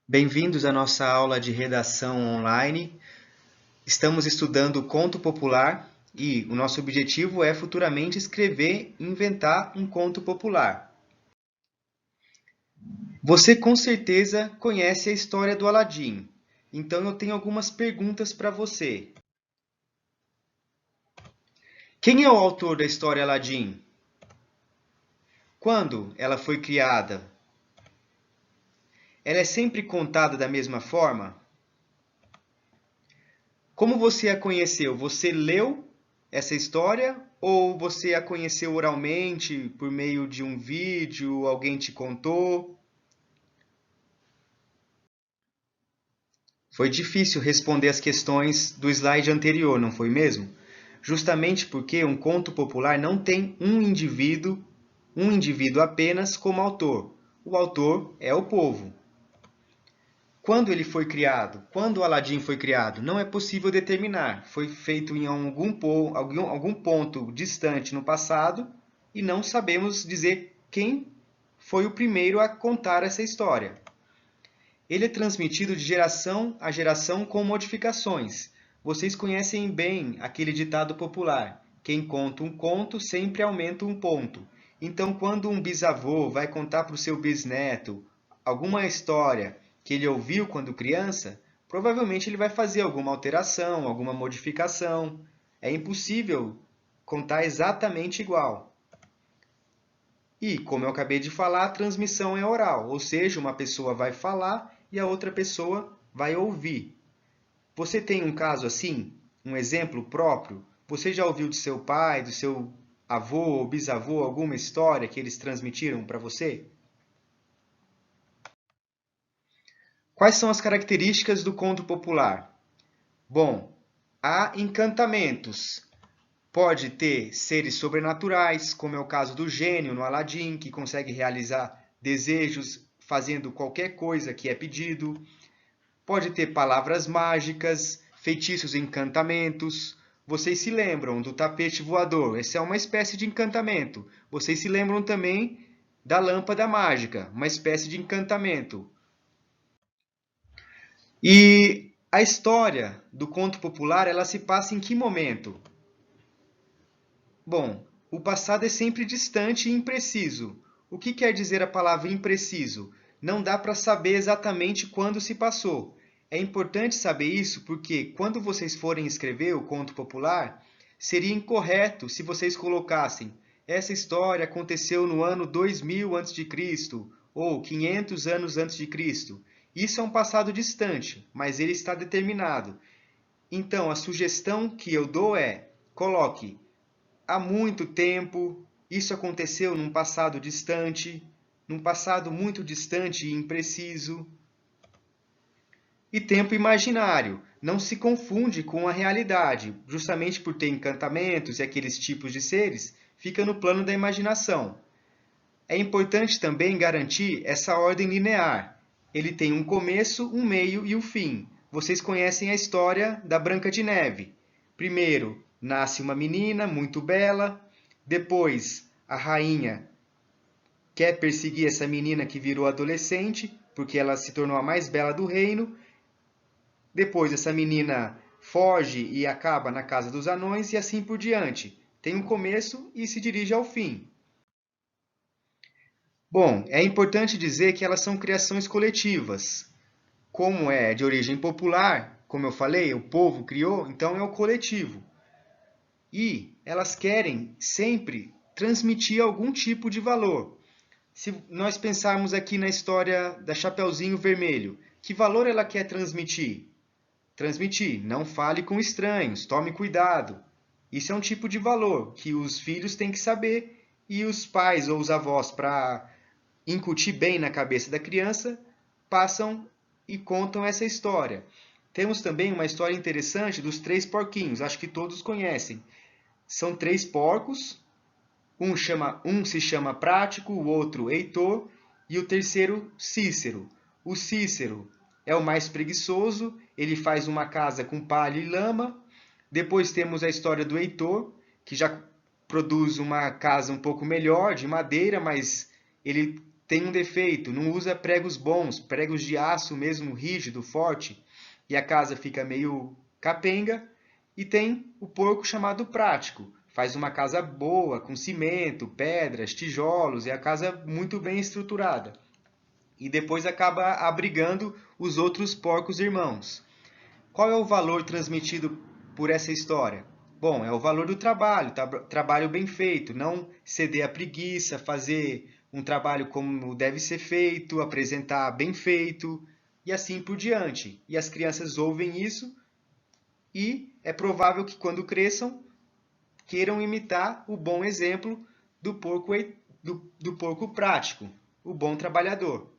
Bem-vindos à nossa aula de redação online. Estamos estudando o conto popular e o nosso objetivo é futuramente escrever e inventar um conto popular. Você com certeza conhece a história do Aladim, então eu tenho algumas perguntas para você. Quem é o autor da história Aladim? Quando ela foi criada? Ela é sempre contada da mesma forma? Como você a conheceu? Você leu essa história ou você a conheceu oralmente, por meio de um vídeo, alguém te contou? Foi difícil responder as questões do slide anterior, não foi mesmo? Justamente porque um conto popular não tem um indivíduo apenas como autor. O autor é o povo. Quando ele foi criado? Quando o Aladim foi criado? Não é possível determinar. Foi feito em algum ponto distante no passado e não sabemos dizer quem foi o primeiro a contar essa história. Ele é transmitido de geração a geração com modificações. Vocês conhecem bem aquele ditado popular: quem conta um conto sempre aumenta um ponto. Então, quando um bisavô vai contar para o seu bisneto alguma história que ele ouviu quando criança, provavelmente ele vai fazer alguma alteração, alguma modificação. É impossível contar exatamente igual. E, como eu acabei de falar, a transmissão é oral, ou seja, uma pessoa vai falar e a outra pessoa vai ouvir. Você tem um caso assim? Um exemplo próprio? Você já ouviu do seu pai, do seu avô ou bisavô alguma história que eles transmitiram para você? Quais são as características do conto popular? Bom, há encantamentos. Pode ter seres sobrenaturais, como é o caso do gênio no Aladim, que consegue realizar desejos fazendo qualquer coisa que é pedido. Pode ter palavras mágicas, feitiços e encantamentos. Vocês se lembram do tapete voador? Esse é uma espécie de encantamento. Vocês se lembram também da lâmpada mágica, uma espécie de encantamento. E a história do conto popular, ela se passa em que momento? Bom, o passado é sempre distante e impreciso. O que quer dizer a palavra impreciso? Não dá para saber exatamente quando se passou. É importante saber isso porque, quando vocês forem escrever o conto popular, seria incorreto se vocês colocassem essa história aconteceu no ano 2000 a.C. ou 500 anos antes de Cristo. Isso é um passado distante, mas ele está determinado. Então, a sugestão que eu dou é: coloque há muito tempo, isso aconteceu num passado distante, num passado muito distante e impreciso. E tempo imaginário, não se confunde com a realidade, justamente por ter encantamentos e aqueles tipos de seres, fica no plano da imaginação. É importante também garantir essa ordem linear. Ele tem um começo, um meio e um fim. Vocês conhecem a história da Branca de Neve. Primeiro, nasce uma menina muito bela, depois a rainha quer perseguir essa menina que virou adolescente, porque ela se tornou a mais bela do reino. Depois essa menina foge e acaba na casa dos anões e assim por diante. Tem um começo e se dirige ao fim. Bom, é importante dizer que elas são criações coletivas. Como é de origem popular, como eu falei, o povo criou, então é o coletivo. E elas querem sempre transmitir algum tipo de valor. Se nós pensarmos aqui na história da Chapeuzinho Vermelho, que valor ela quer transmitir? Transmitir, não fale com estranhos, tome cuidado. Isso é um tipo de valor que os filhos têm que saber e os pais ou os avós, para incutir bem na cabeça da criança, passam e contam essa história. Temos também uma história interessante dos três porquinhos, acho que todos conhecem. São três porcos, um se chama Prático, o outro Heitor e o terceiro Cícero. O Cícero é o mais preguiçoso, ele faz uma casa com palha e lama. Depois temos a história do Heitor, que já produz uma casa um pouco melhor, de madeira, mas ele tem um defeito, não usa pregos bons, pregos de aço mesmo, rígido, forte, e a casa fica meio capenga. E tem o porco chamado prático, faz uma casa boa, com cimento, pedras, tijolos, e a casa muito bem estruturada. E depois acaba abrigando os outros porcos irmãos. Qual é o valor transmitido por essa história? Bom, é o valor do trabalho, trabalho bem feito, não ceder à preguiça, fazer um trabalho como deve ser feito, apresentar bem feito e assim por diante. E as crianças ouvem isso e é provável que quando cresçam queiram imitar o bom exemplo do porco prático, o bom trabalhador.